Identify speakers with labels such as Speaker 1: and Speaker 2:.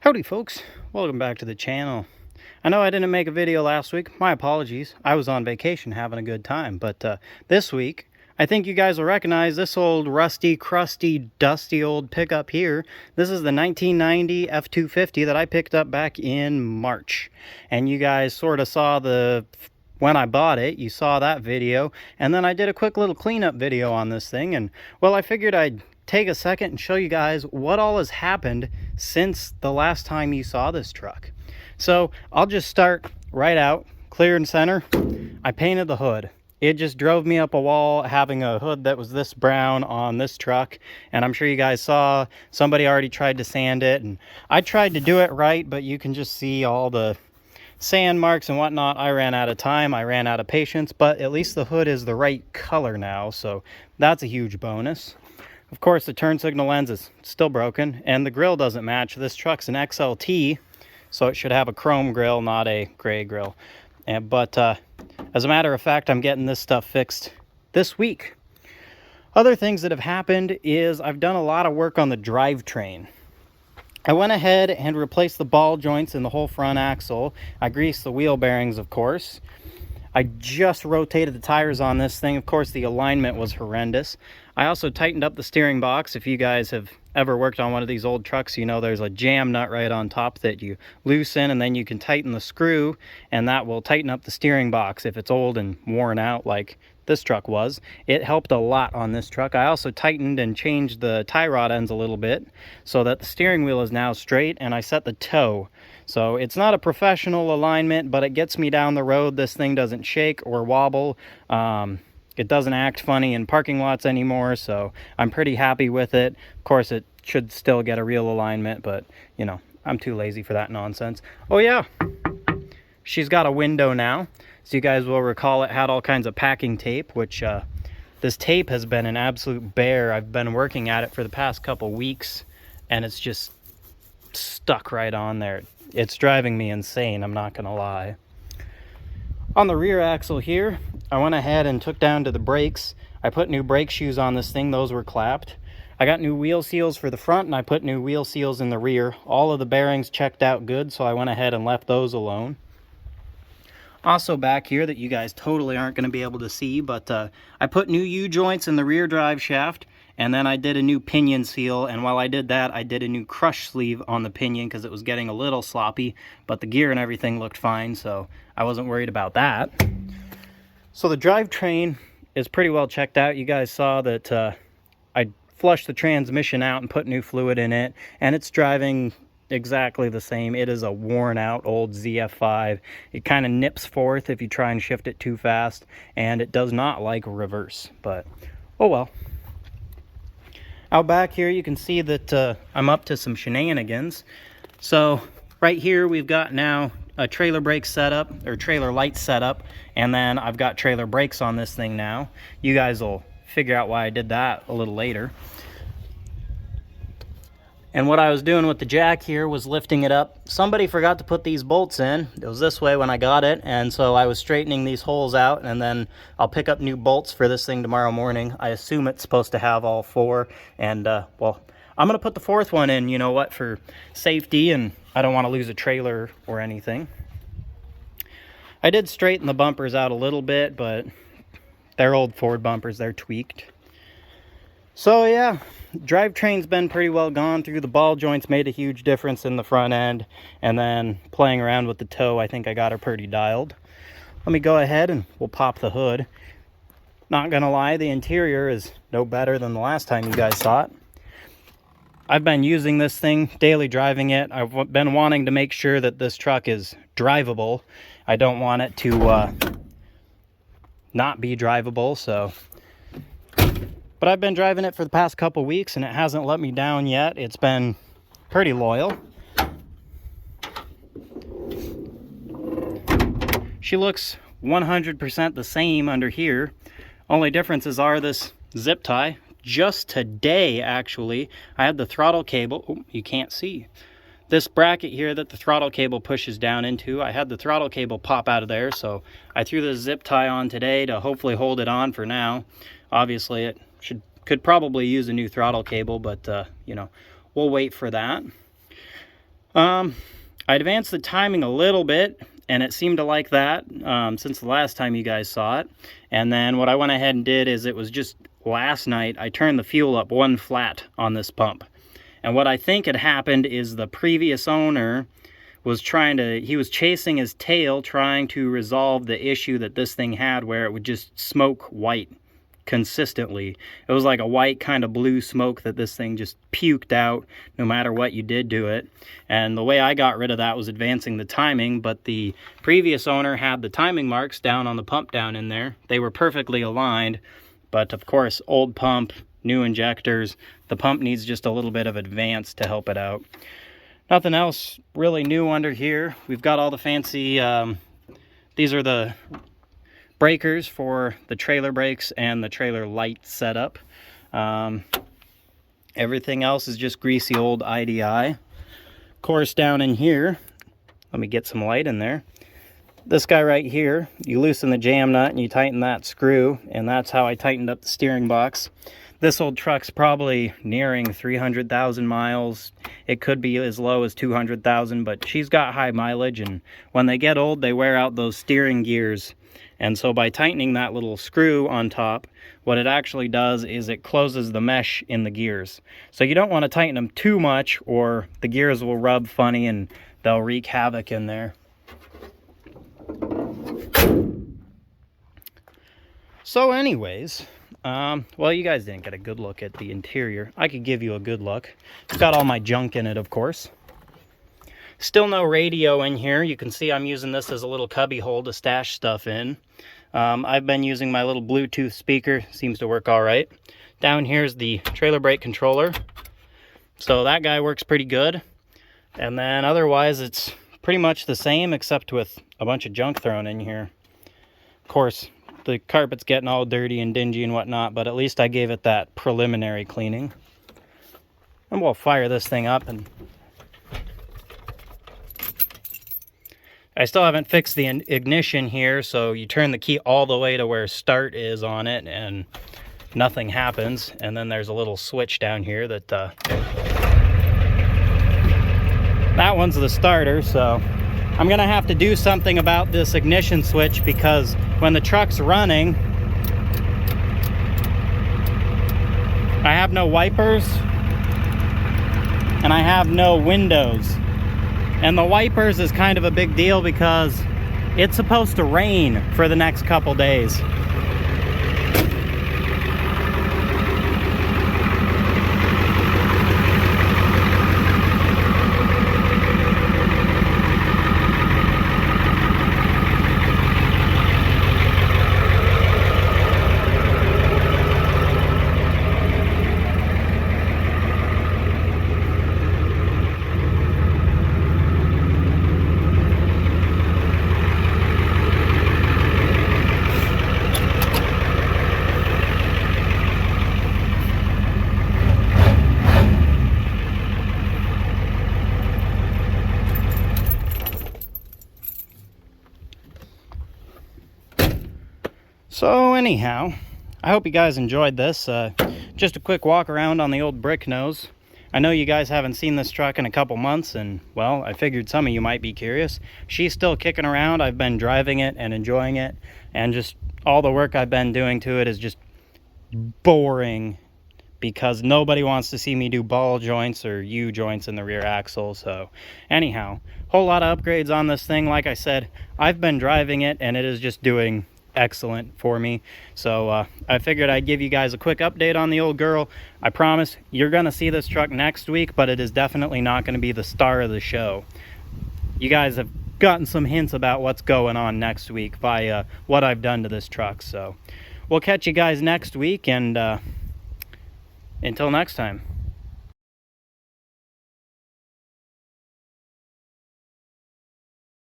Speaker 1: Howdy folks, welcome back to the channel. I know I didn't make a video last week, my apologies. I was on vacation having a good time, but this week, I think you guys will recognize this old rusty, crusty, dusty old pickup here. This is the 1990 F-250 that I picked up back in March. And you guys sort of saw when I bought it, you saw that video, and then I did a quick little cleanup video on this thing, and well, I figured I'd take a second and show you guys what all has happened since the last time you saw this truck. So I'll just start right out, clear and center. I painted the hood. It just drove me up a wall having a hood that was this brown on this truck, and I'm sure you guys saw somebody already tried to sand it, and I tried to do it right, but you can just see all the sand marks and whatnot. I ran out of time, I ran out of patience, but at least the hood is the right color now, so that's a huge bonus. Of course, the turn signal lens is still broken, and the grille doesn't match. This truck's an XLT, so it should have a chrome grille, not a gray grille. But as a matter of fact, I'm getting this stuff fixed this week. Other things that have happened is I've done a lot of work on the drivetrain. I went ahead and replaced the ball joints in the whole front axle. I greased the wheel bearings, of course. I just rotated the tires on this thing. Of course, the alignment was horrendous. I also tightened up the steering box. If you guys have ever worked on one of these old trucks, you know there's a jam nut right on top that you loosen, and then you can tighten the screw, and that will tighten up the steering box if it's old and worn out like this truck was. It helped a lot on this truck. I also tightened and changed the tie rod ends a little bit so that the steering wheel is now straight, and I set the toe. So it's not a professional alignment, but it gets me down the road. This thing doesn't shake or wobble. It doesn't act funny in parking lots anymore, so I'm pretty happy with it. Of course, it should still get a real alignment, but, you know, I'm too lazy for that nonsense. Oh yeah, she's got a window now. So you guys will recall it had all kinds of packing tape, which this tape has been an absolute bear. I've been working at it for the past couple weeks, and it's just stuck right on there. It's driving me insane, I'm not gonna lie. On the rear axle here, I went ahead and took down to the brakes. I put new brake shoes on this thing, those were clapped. I got new wheel seals for the front, and I put new wheel seals in the rear. All of the bearings checked out good, so I went ahead and left those alone. Also back here that you guys totally aren't going to be able to see, but I put new U-joints in the rear drive shaft, and then I did a new pinion seal, and while I did that, I did a new crush sleeve on the pinion because it was getting a little sloppy, but the gear and everything looked fine, so I wasn't worried about that. So the drivetrain is pretty well checked out. You guys saw that I flushed the transmission out and put new fluid in it, and it's driving exactly the same. It is a worn out old ZF5. It kind of nips forth if you try and shift it too fast, and it does not like reverse, but oh well. Out back here you can see that I'm up to some shenanigans. So right here we've got now a trailer brake setup, or trailer light setup, and then I've got trailer brakes on this thing now. You guys will figure out why I did that a little later. And what I was doing with the jack here was lifting it up. Somebody forgot to put these bolts in. It was this way when I got it, and so I was straightening these holes out, and then I'll pick up new bolts for this thing tomorrow morning. I assume it's supposed to have all four, and well, I'm gonna put the fourth one in, you know what, for safety, and I don't want to lose a trailer or anything. I did straighten the bumpers out a little bit, but they're old Ford bumpers, they're tweaked. So yeah, drivetrain's been pretty well gone through. The ball joints made a huge difference in the front end, and then playing around with the toe, I think I got her pretty dialed. Let me go ahead and we'll pop the hood. Not gonna lie, the interior is no better than the last time you guys saw it. I've been using this thing, daily driving it. I've been wanting to make sure that this truck is drivable. I don't want it to not be drivable, so. But I've been driving it for the past couple weeks, and it hasn't let me down yet. It's been pretty loyal. She looks 100% the same under here. Only differences are this zip tie. Just today, actually, I had the throttle cable. Oh, you can't see. This bracket here that the throttle cable pushes down into, I had the throttle cable pop out of there, so I threw the zip tie on today to hopefully hold it on for now. Obviously, it could probably use a new throttle cable, but, you know, we'll wait for that. I advanced the timing a little bit, and it seemed to like that since the last time you guys saw it. And then what I went ahead and did is, it was just last night, I turned the fuel up 1 flat on this pump. And what I think had happened is the previous owner was he was chasing his tail trying to resolve the issue that this thing had, where it would just smoke white consistently. It was like a white kind of blue smoke that this thing just puked out no matter what you did to it. And the way I got rid of that was advancing the timing, but the previous owner had the timing marks down on the pump down in there. They were perfectly aligned, but of course, old pump, new injectors, the pump needs just a little bit of advance to help it out. Nothing else really new under here. We've got all the fancy, these are the breakers for the trailer brakes and the trailer light setup. Everything else is just greasy old IDI. Of course, down in here, let me get some light in there. This guy right here, you loosen the jam nut and you tighten that screw, and that's how I tightened up the steering box. This old truck's probably nearing 300,000 miles. It could be as low as 200,000, but she's got high mileage, and when they get old, they wear out those steering gears. And so by tightening that little screw on top, what it actually does is it closes the mesh in the gears. So you don't want to tighten them too much, or the gears will rub funny and they'll wreak havoc in there. So anyways, well, you guys didn't get a good look at the interior. I could give you a good look. It's got all my junk in it, of course. Still no radio in here. You can see I'm using this as a little cubby hole to stash stuff in. I've been using my little Bluetooth speaker. Seems to work all right. Down here's the trailer brake controller. So that guy works pretty good. And then otherwise, it's pretty much the same, except with a bunch of junk thrown in here. Of course, the carpet's getting all dirty and dingy and whatnot, but at least I gave it that preliminary cleaning. And we'll fire this thing up, and I still haven't fixed the ignition here, so you turn the key all the way to where start is on it and nothing happens. And then there's a little switch down here that that one's the starter. So I'm gonna have to do something about this ignition switch, because when the truck's running, I have no wipers and I have no windows. And the wipers is kind of a big deal because it's supposed to rain for the next couple days. So anyhow, I hope you guys enjoyed this. Just a quick walk around on the old brick nose. I know you guys haven't seen this truck in a couple months, and well, I figured some of you might be curious. She's still kicking around. I've been driving it and enjoying it, and just all the work I've been doing to it is just boring, because nobody wants to see me do ball joints or U-joints in the rear axle. So anyhow, whole lot of upgrades on this thing. Like I said, I've been driving it and it is just doing excellent for me. So I figured I'd give you guys a quick update on the old girl. I promise you're gonna see this truck next week, but it is definitely not gonna be the star of the show. You guys have gotten some hints about what's going on next week by what I've done to this truck. So we'll catch you guys next week, and until next time.